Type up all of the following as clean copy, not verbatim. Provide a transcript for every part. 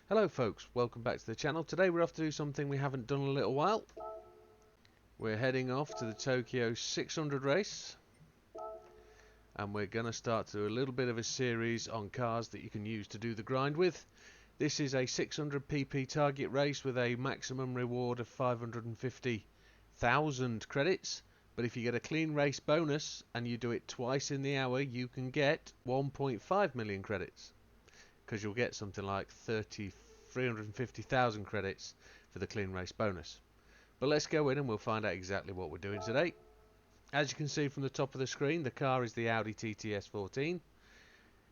Hello folks, welcome back to the channel. Today we're off to do something we haven't done in a little while. We're heading off to the Tokyo 600 race and we're going to start to do a little bit of a series on cars that you can use to do the grind with. This is a 600 pp target race with a maximum reward of 550,000 credits, but if you get a clean race bonus and you do it twice in the hour, you can get 1.5 million credits. Because you'll get something like 350,000 credits for the clean race bonus. But let's go in and we'll find out exactly what we're doing today. As you can see from the top of the screen, the car is the Audi TTS 14.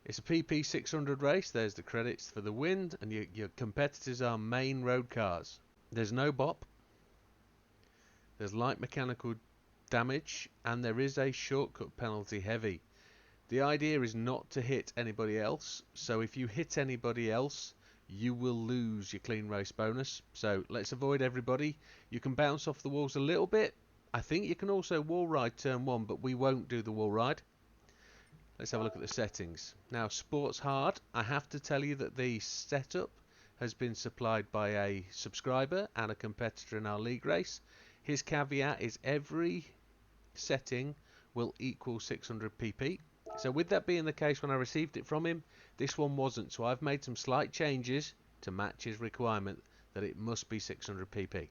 It's a PP 600 race. There's the credits for the win, and your competitors are main road cars. There's no bop, there's light mechanical damage, and there is a shortcut penalty heavy. The idea is not to hit anybody else, so if you hit anybody else, you will lose your clean race bonus. So let's avoid everybody. You can bounce off the walls a little bit. I think you can also wall ride turn one, but we won't do the wall ride. Let's have a look at the settings. Now, sports hard. I have to tell you that the setup has been supplied by a subscriber and a competitor in our league race. His caveat is every setting will equal 600 pp. So with that being the case, when I received it from him, this one wasn't. So I've made some slight changes to match his requirement that it must be 600 pp.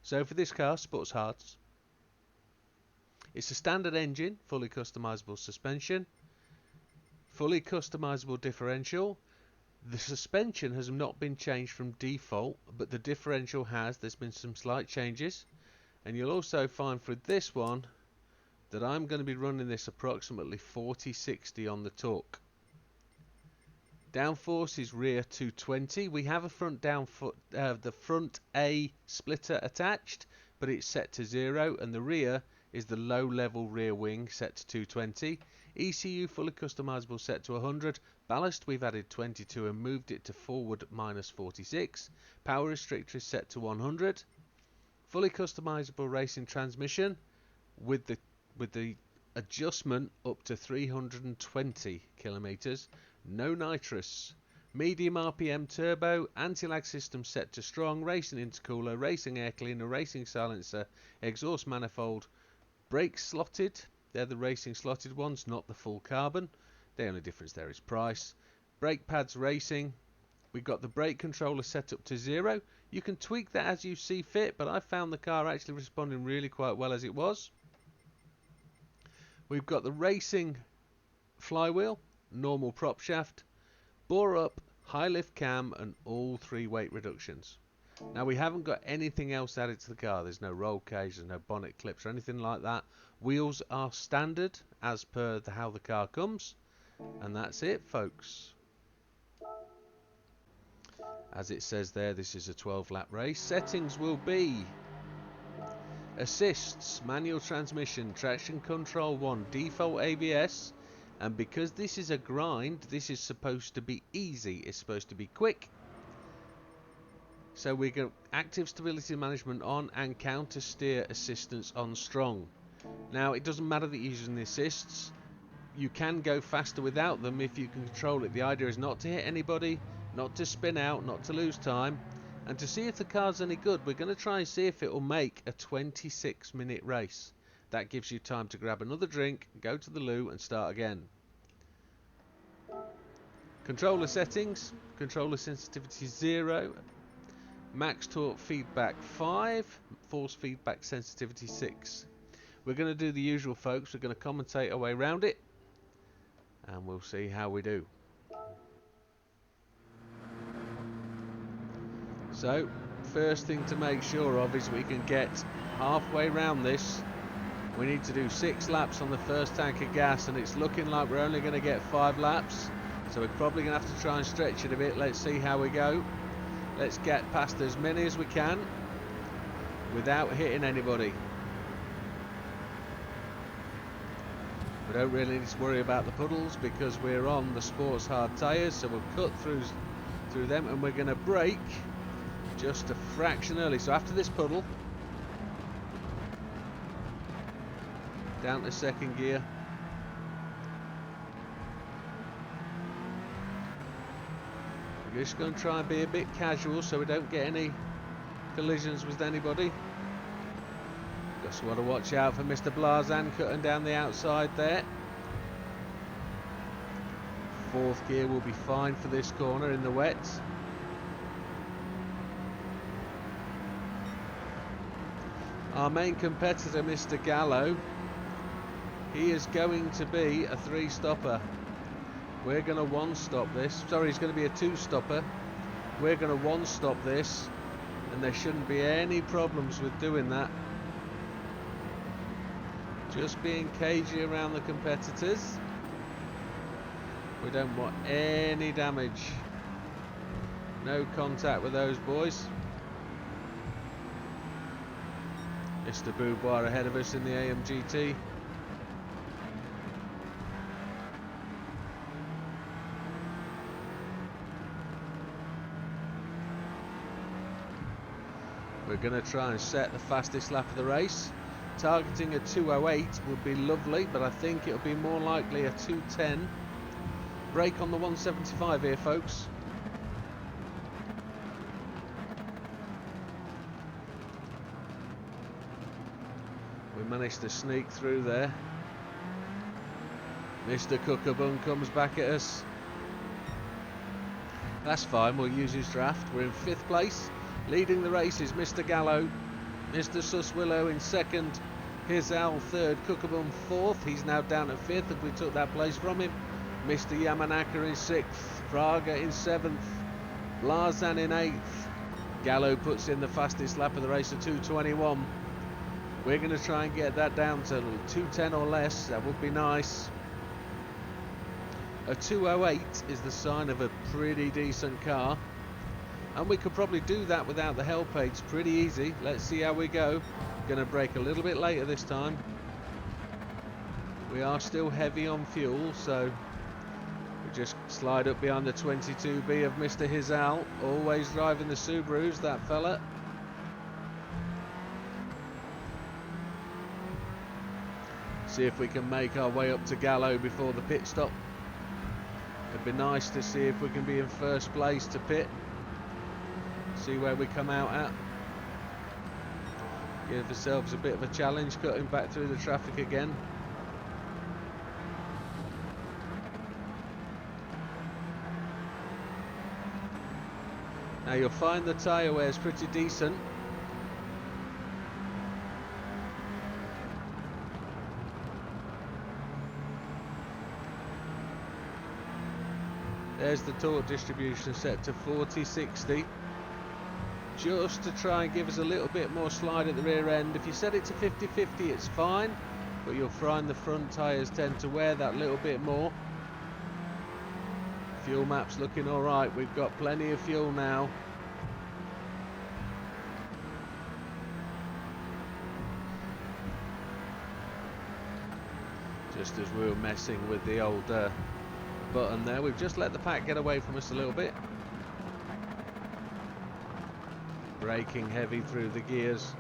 So for this car, Sports Hards, it's a standard engine, fully customizable suspension, fully customizable differential. The suspension has not been changed from default, but the differential has. There's been some slight changes. And you'll also find for this one that I'm going to be running this approximately 40-60 on the torque. Downforce is rear 220. We have a front the front A splitter attached, but it's set to 0, and the rear is the low level rear wing set to 220. ECU fully customizable set to 100. Ballast we've added 22 and moved it to forward -46. Power restrictor is set to 100. Fully customizable racing transmission with the adjustment up to 320 kilometers. No nitrous. Medium RPM turbo. Anti-lag system set to strong. Racing intercooler. Racing air cleaner. Racing silencer. Exhaust manifold. Brakes slotted. They're the racing slotted ones, not the full carbon. The only difference there is price. Brake pads racing. We've got the brake controller set up to 0. You can tweak that as you see fit, but I found the car actually responding really quite well as it was. We've got the racing flywheel, normal prop shaft, bore up, high lift cam, and all 3 weight reductions. Now we haven't got anything else added to the car. There's no roll cage, there's no bonnet clips or anything like that. Wheels are standard as per how the car comes, and that's it, folks. As it says there, this is a 12-lap race. Settings will be assists, manual transmission, traction control 1, default ABS, and because this is a grind, this is supposed to be easy, it's supposed to be quick. So we got active stability management on and counter steer assistance on strong. Now it doesn't matter that you're using the assists, you can go faster without them if you can control it. The idea is not to hit anybody, not to spin out, not to lose time. And to see if the car's any good, we're going to try and see if it will make a 26-minute race. That gives you time to grab another drink, go to the loo and start again. Controller settings, controller sensitivity 0, max torque feedback 5, force feedback sensitivity 6. We're going to do the usual, folks. We're going to commentate our way around it and we'll see how we do. So, first thing to make sure of is we can get halfway around this. We need to do 6 laps on the first tank of gas, and it's looking like we're only going to get 5 laps. So we're probably going to have to try and stretch it a bit. Let's see how we go. Let's get past as many as we can without hitting anybody. We don't really need to worry about the puddles because we're on the sports hard tyres, so we'll cut through them, and we're going to brake just a fraction early. So after this puddle, down to second gear, We're just going to try and be a bit casual so we don't get any collisions with anybody. Just want to watch out for Mr. Blazan cutting down the outside there. Fourth gear will be fine for this corner in the wet. Our main competitor, Mr. Gallo, he is going to be a 3-stopper. We're going to 1-stop this. Sorry, he's going to be a 2-stopper. We're going to 1-stop this, and there shouldn't be any problems with doing that. Just being cagey around the competitors. We don't want any damage. No contact with those boys. Mr. Boubois ahead of us in the AMGT. We're going to try and set the fastest lap of the race. Targeting a 2:08 would be lovely, but I think it'll be more likely a 2:10. Brake on the 175 here, folks. We managed to sneak through there. Mr. Cookabun comes back at us. That's fine, we'll use his draft. We're in 5th place. Leading the race is Mr. Gallo. Mr. Suswillow in 2nd. Hizal 3rd. Cookabun 4th. He's now down at 5th and we took that place from him. Mr. Yamanaka in 6th. Praga in 7th. Blazan in 8th. Gallo puts in the fastest lap of the race at 2:21. We're going to try and get that down to 2:10 or less. That would be nice. A 2:08 is the sign of a pretty decent car. And we could probably do that without the hell plates pretty easy. Let's see how we go. Going to brake a little bit later this time. We are still heavy on fuel, so we just slide up behind the 22B of Mr. Hizal. Always driving the Subarus, that fella. See if we can make our way up to Gallo before the pit stop. It'd be nice to see if we can be in 1st place to pit. See where we come out at. Give ourselves a bit of a challenge, cutting back through the traffic again. Now you'll find the tyre wear is pretty decent. There's the torque distribution set to 40-60. Just to try and give us a little bit more slide at the rear end. If you set it to 50-50 it's fine, but you'll find the front tyres tend to wear that little bit more. Fuel map's looking alright, we've got plenty of fuel now. Just as we were messing with the old button there, we've just let the pack get away from us a little bit. Braking heavy through the gears.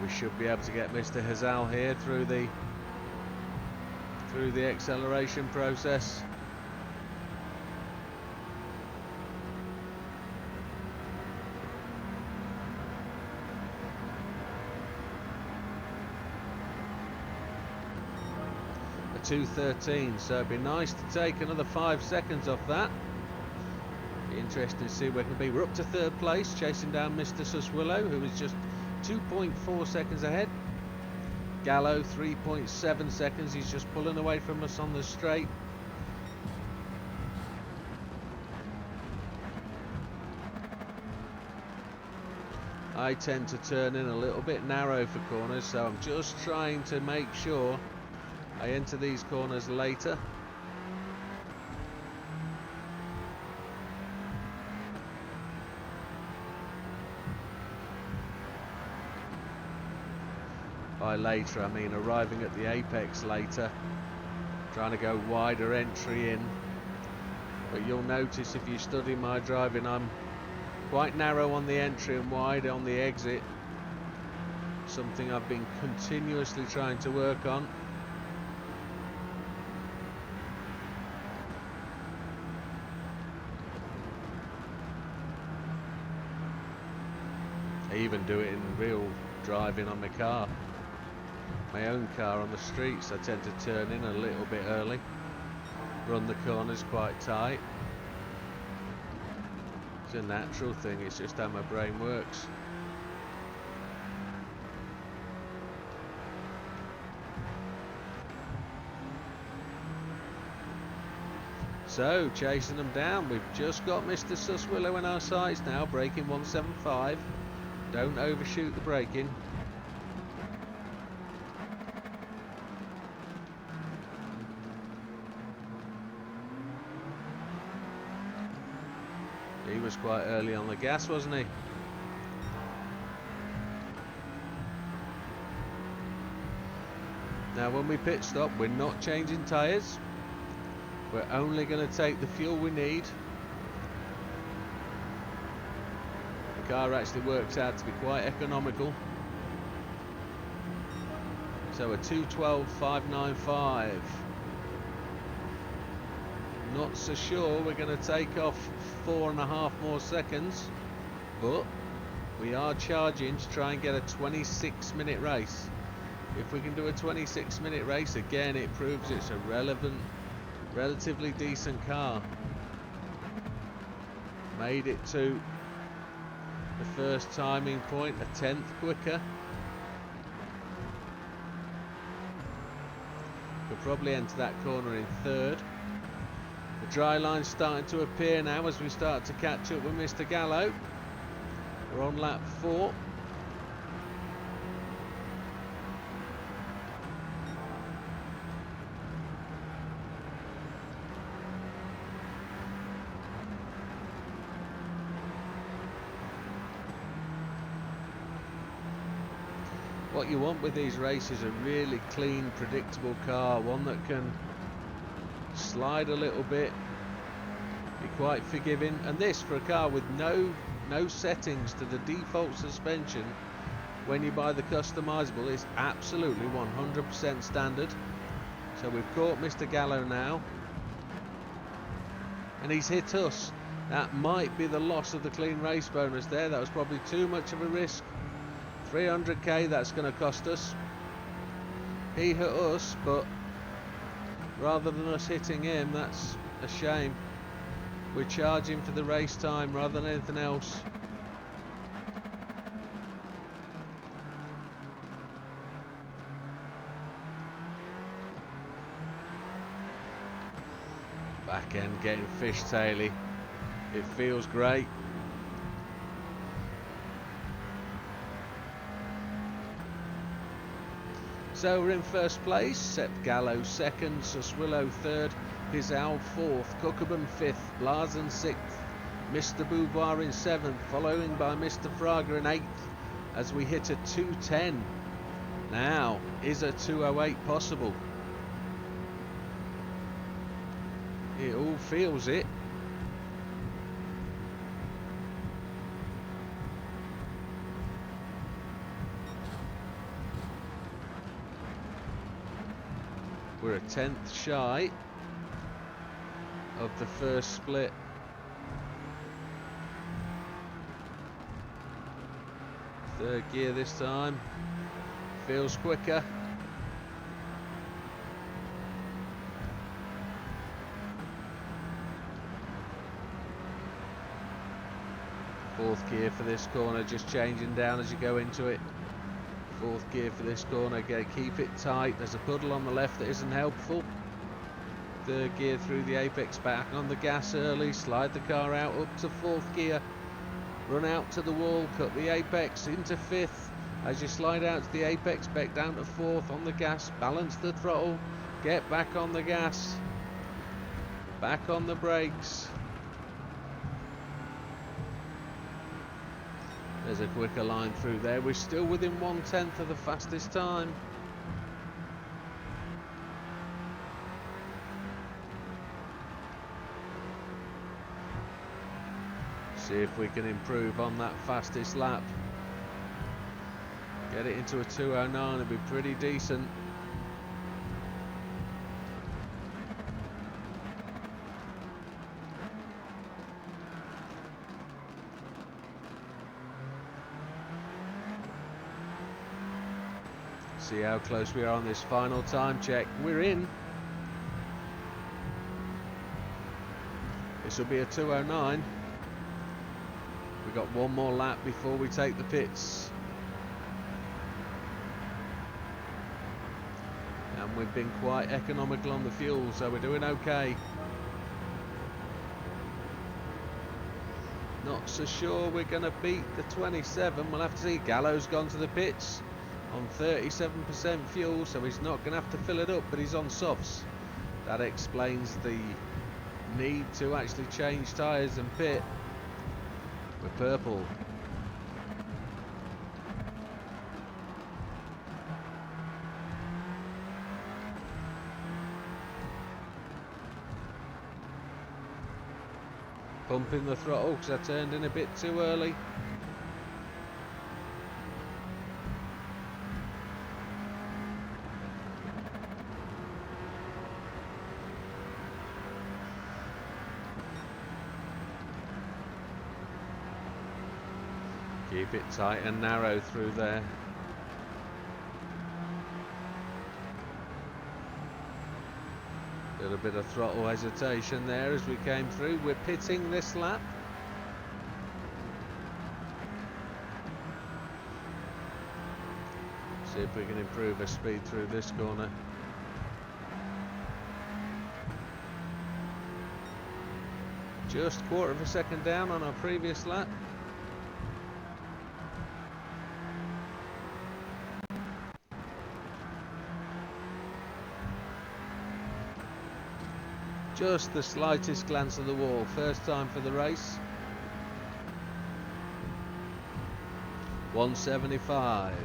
We should be able to get Mr. Hizal here through the acceleration process. A 2:13, so it'd be nice to take another 5 seconds off that. Be interesting to see where it can be. We're up to 3rd place, chasing down Mr. Suswillow, who is just 2.4 seconds ahead. Gallo 3.7 seconds, he's just pulling away from us on the straight. I tend to turn in a little bit narrow for corners, so I'm just trying to make sure I enter these corners later. By later I mean arriving at the apex later, trying to go wider entry in. But you'll notice if you study my driving, I'm quite narrow on the entry and wide on the exit. Something I've been continuously trying to work on. I even do it in real driving on my car. My own car on the streets, I tend to turn in a little bit early, run the corners quite tight. It's a natural thing, it's just how my brain works. So, chasing them down, we've just got Mr. Suswillow in our sights now, braking 175. Don't overshoot the braking. He was quite early on the gas, wasn't he? Now when we pit stop, we're not changing tyres. We're only going to take the fuel we need. The car actually works out to be quite economical. So a 212.595. Not so sure we're going to take off 4.5 more seconds, but we are charging to try and get a 26-minute race. If we can do a 26-minute race again, it proves it's a relatively decent car. Made it to the first timing point, a 10th quicker. We'll probably enter that corner in 3rd. The dry line's starting to appear now as we start to catch up with Mr. Gallo. We're on lap 4. What you want with these races is a really clean, predictable car, one that can slide a little bit, be quite forgiving, and this for a car with no settings to the default suspension when you buy the customizable is absolutely 100% standard. So we've caught Mr. Gallo now, and he's hit us. That might be the loss of the clean race bonus there. That was probably too much of a risk. 300k that's going to cost us. He hit us, but rather than us hitting him, that's a shame. We're charging for the race time rather than anything else. Back end getting fishtaily. It feels great. So we're in first place, Sepp Gallo 2nd, Suswillow 3rd, Pizal 4th, Cookabun 5th, Blazen 6th, Mr. Beauvoir in 7th, following by Mr. Fraga in 8th, as we hit a 210. Now, is a 208 possible? It all feels it. We're a 10th shy of the first split. Third gear this time. Feels quicker. Fourth gear for this corner, just changing down as you go into it. Fourth gear for this corner, keep it tight. There's a puddle on the left that isn't helpful. Third gear through the apex, back on the gas early, slide the car out up to fourth gear, run out to the wall, cut the apex into fifth. As you slide out to the apex, back down to fourth on the gas, balance the throttle, get back on the gas, back on the brakes. There's a quicker line through there. We're still within 1/10 of the fastest time. See if we can improve on that fastest lap. Get it into a 209, it'd be pretty decent. See how close we are on this final time check. We're in. This will be a 209. We've got one more lap before we take the pits. And we've been quite economical on the fuel, so we're doing okay. Not so sure we're going to beat the 27. We'll have to see. Gallo's gone to the pits on 37% fuel, so he's not going to have to fill it up, but he's on softs. That explains the need to actually change tyres and pit. We're purple. Pumping the throttle because I turned in a bit too early. Keep it tight and narrow through there. Little bit of throttle hesitation there as we came through. We're pitting this lap. See if we can improve our speed through this corner. Just 1/4 of a second down on our previous lap. Just the slightest glance of the wall. First time for the race. 175.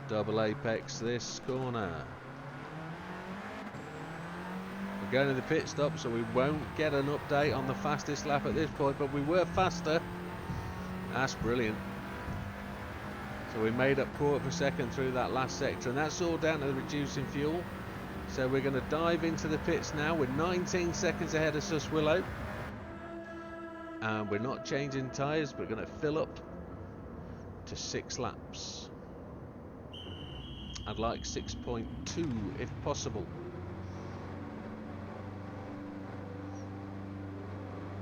Double apex this corner. We're going to the pit stop, so we won't get an update on the fastest lap at this point, but we were faster. That's brilliant. So we made up 1/4 of a second through that last sector, and that's all down to the reducing fuel. So we're going to dive into the pits now. We're 19 seconds ahead of Sus Willow, and we're not changing tyres. We're going to fill up to 6 laps. I'd like 6.2 if possible.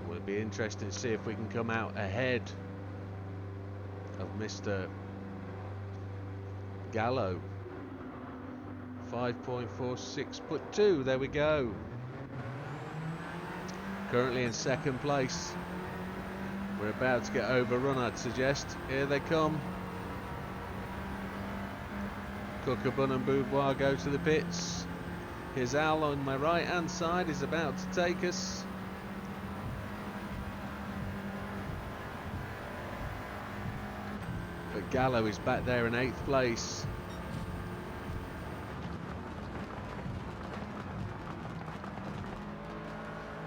Will be interesting to see if we can come out ahead of Mr. Gallo. 5.46.2, there we go. Currently in second place. We're about to get overrun, I'd suggest. Here they come. Cookabun and Boudoir go to the pits. Here's Al on my right hand side, is about to take us. But Gallo is back there in 8th place.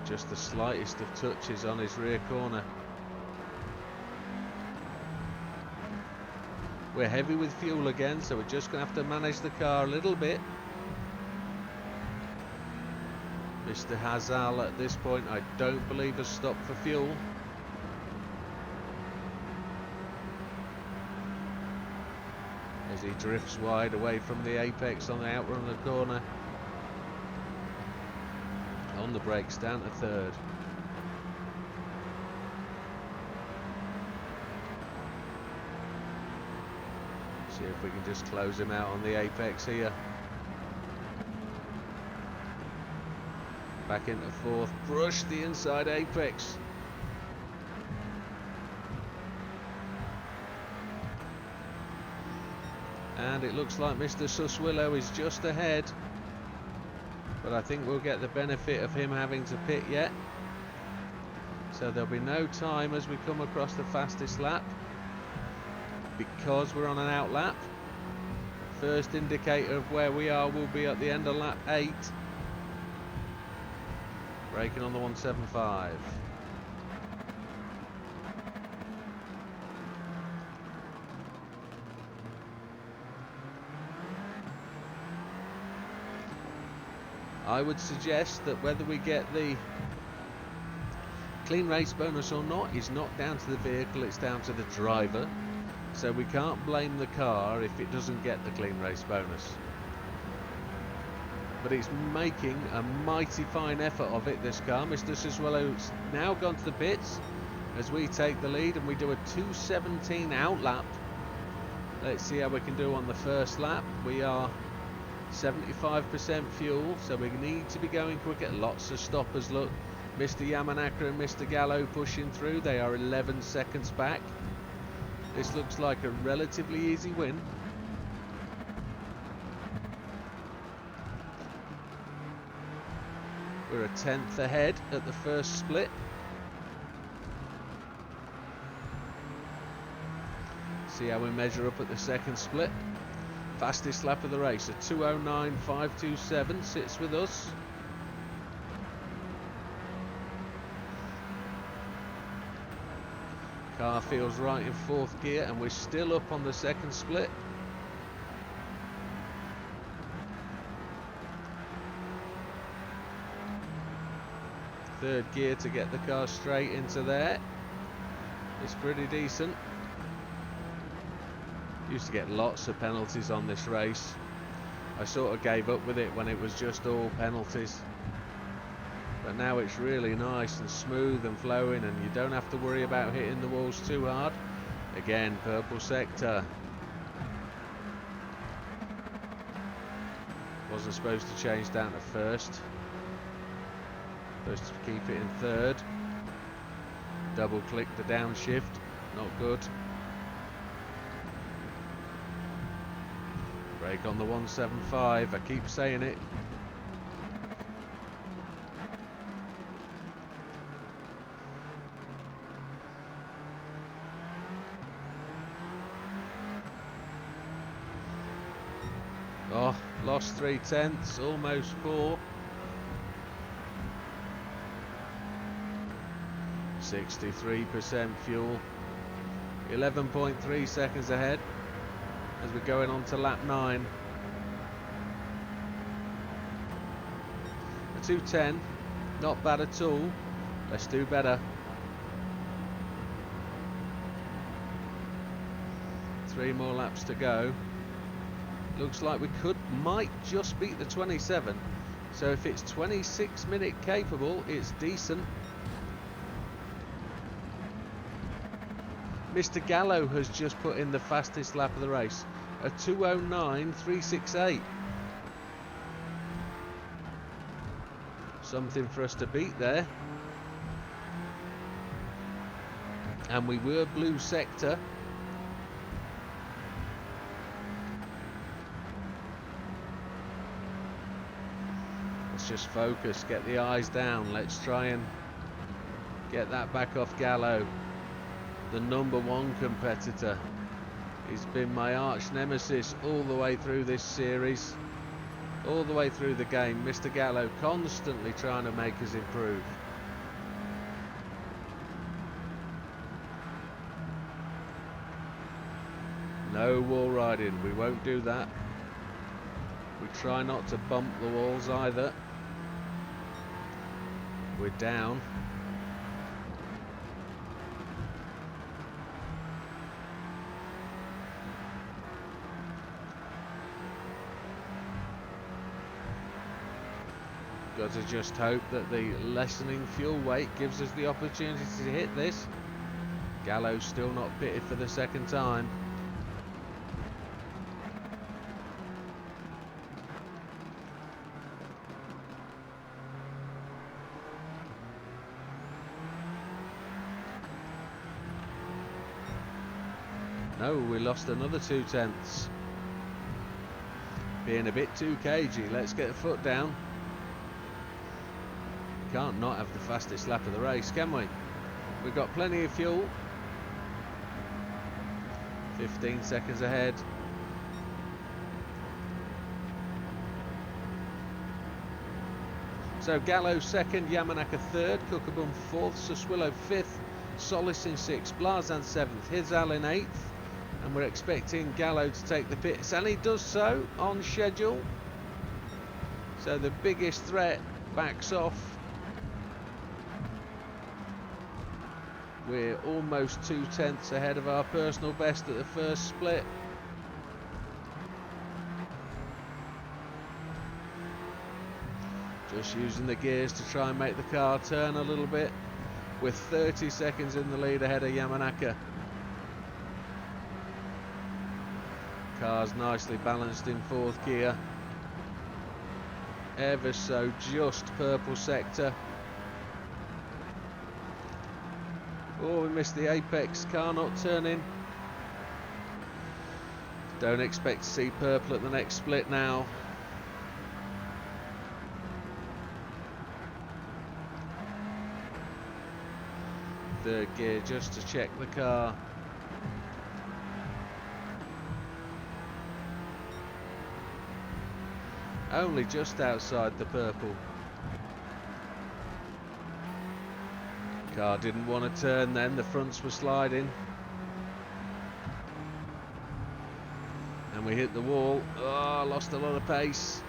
Just the slightest of touches on his rear corner. We're heavy with fuel again, so we're just going to have to manage the car a little bit. Mr. Hazal at this point I don't believe has stopped for fuel. As he drifts wide away from the apex on the outrun of the corner. On the brakes, down to 3rd. See if we can just close him out on the apex here. Back into 4th, brush the inside apex. And it looks like Mr. Sus Willow is just ahead. But I think we'll get the benefit of him having to pit yet. So there'll be no time as we come across the fastest lap, because we're on an out lap. First indicator of where we are will be at the end of lap 8. Braking on the 175. I would suggest that whether we get the clean race bonus or not is not down to the vehicle, it's down to the driver. So we can't blame the car if it doesn't get the clean race bonus. But it's making a mighty fine effort of it, this car. Mr. Siswellow's now gone to the pits as we take the lead and we do a 2:17 out lap. Let's see how we can do on the first lap. We are 75% fuel, so we need to be going quicker. Lots of stoppers, look. Mr. Yamanaka and Mr. Gallo pushing through. They are 11 seconds back. This looks like a relatively easy win. We're a 10th ahead at the first split. See how we measure up at the second split. Fastest lap of the race, a 2:09.527 sits with us. Car feels right in fourth gear and we're still up on the second split. Third gear to get the car straight into there. It's pretty decent. Used to get lots of penalties on this race. I sort of gave up with it when it was just all penalties. But now it's really nice and smooth and flowing and you don't have to worry about hitting the walls too hard. Again, purple sector. Wasn't supposed to change down to first. Supposed to keep it in third. Double click the downshift. Not good. Brake on the 175. I keep saying it. Oh, lost 3/10, almost 4. 63% fuel. 11.3 seconds ahead as we're going on to lap 9. A 2:10, not bad at all. Let's do better. 3 more laps to go. Looks like we might just beat the 27. So if it's 26-minute capable, it's decent. Mr. Gallo has just put in the fastest lap of the race, a 2:09.368. Something for us to beat there. And we were blue sector. Let's just focus, get the eyes down. Let's try and get that back off Gallo. The #1 competitor. He's been my arch nemesis all the way through this series, all the way through the game. Mr. Gallo constantly trying to make us improve. No wall riding, we won't do that. We try not to bump the walls either. We're down. Got to just hope that the lessening fuel weight gives us the opportunity to hit this. Gallo's still not pitted for the second time. No, we lost another 2/10. Being a bit too cagey. Let's get a foot down. Can't not have the fastest lap of the race, can we? We've got plenty of fuel. 15 seconds ahead. So Gallo second, Yamanaka third, Cookabum fourth, Siswellow fifth, Solis in sixth, Blazan seventh, Hizal in eighth, and we're expecting Gallo to take the pits, and he does so on schedule. So the biggest threat backs off. We're almost 2/10 ahead of our personal best at the first split. Just using the gears to try and make the car turn a little bit. With 30 seconds in the lead ahead of Yamanaka. Car's nicely balanced in fourth gear. Ever so just purple sector. Oh, we missed the apex, car not turning. Don't expect to see purple at the next split now. Third gear just to check the car. Only just outside the purple. Car didn't want to turn then, the fronts were sliding. And we hit the wall. Oh, lost a lot of pace.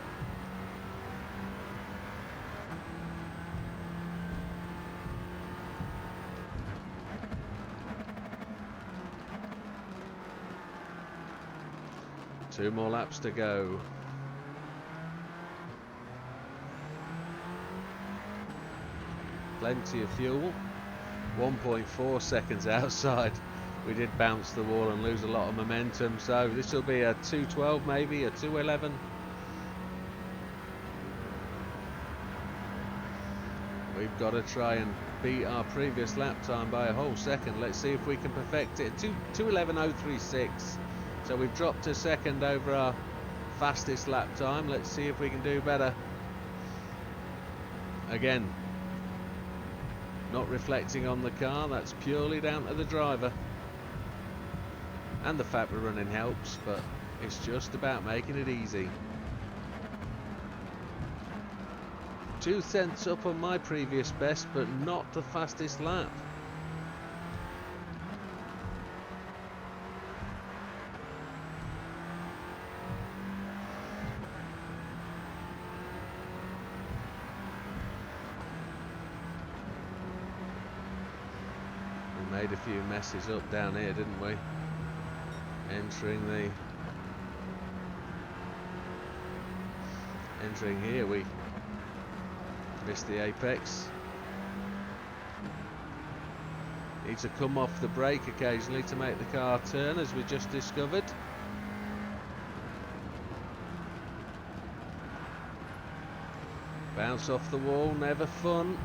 Two more laps to go. Plenty of fuel. 1.4 seconds outside. We did bounce the wall and lose a lot of momentum, so this will be a 2:12, maybe a 2:11. We've got to try and beat our previous lap time by a whole second. Let's see if we can perfect it. 2:11.036. So we've dropped a second over our fastest lap time. Let's see if we can do better. Again, not reflecting on the car, that's purely down to the driver. And the fact we're running helps, but it's just about making it easy. 2 cents up on my previous best, but not the fastest lap. Made a few messes up down here, didn't we? Entering here, we missed the apex. Need to come off the brake occasionally to make the car turn, as we just discovered. Bounce off the wall, never fun.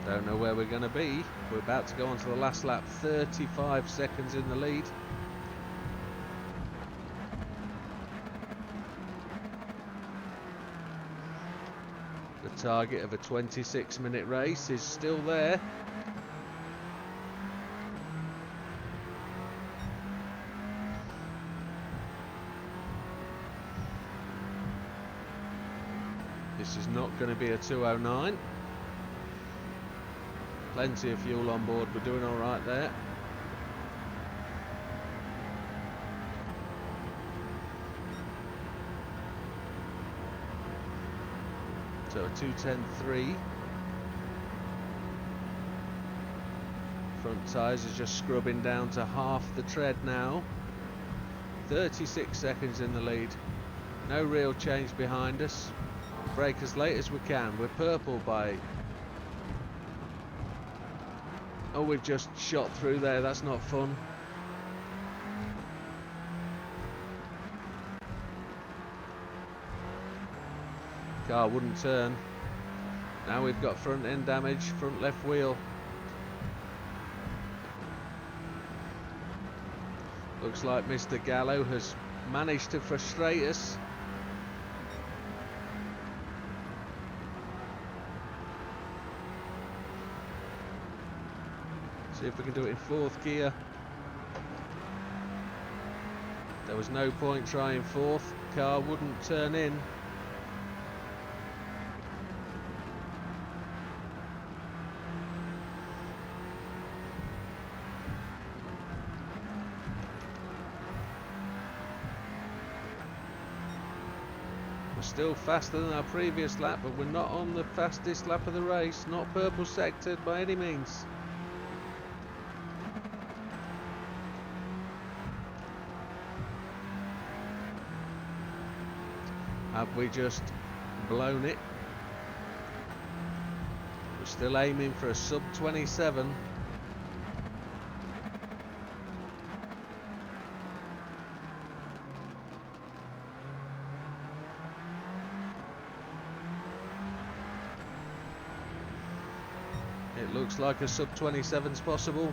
Don't know where we're going to be. We're about to go on to the last lap. 35 seconds in the lead. The target of a 26-minute race is still there. This is not going to be a 2:09. Plenty of fuel on board, we're doing all right there. So a 2:10.3. Front tyres are just scrubbing down to half the tread now. 36 seconds in the lead. No real change behind us. Brake as late as we can. We're purple by... Oh, we've just shot through there, that's not fun. Car wouldn't turn. Now we've got front end damage, front left wheel. Looks like Mr. Gallo has managed to frustrate us. See if we can do it in fourth gear. There was no point trying fourth. Car wouldn't turn in. We're still faster than our previous lap, but we're not on the fastest lap of the race. Not purple sectored by any means. Have we just blown it? We're still aiming for a sub 27. It looks like a sub 27's possible.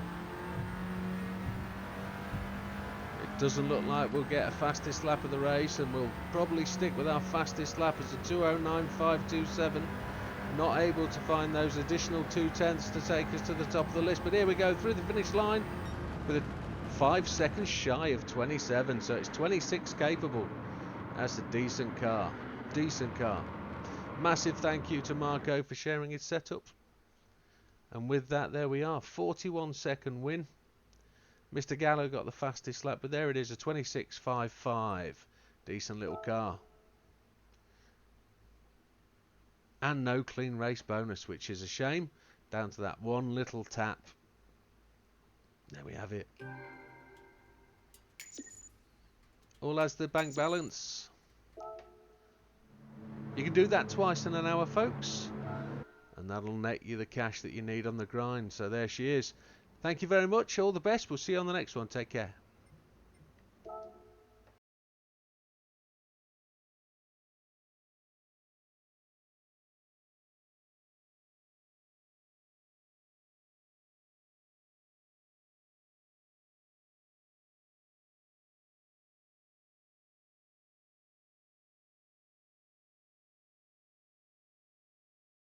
Doesn't look like we'll get a fastest lap of the race, and we'll probably stick with our fastest lap as a 2:09.527. Not able to find those additional 2/10 to take us to the top of the list, but here we go through the finish line with a 5 seconds shy of 27, so it's 26 capable. That's a decent car. Decent car. Massive thank you to Marco for sharing his setup. And with that, there we are, 41-second win. Mr. Gallo got the fastest lap, but there it is, a 26.55. Decent little car. And no clean race bonus, which is a shame. Down to that one little tap. There we have it. All adds to the bank balance. You can do that twice in an hour, folks. And that'll net you the cash that you need on the grind. So there she is. Thank you very much. All the best. We'll see you on the next one. Take care.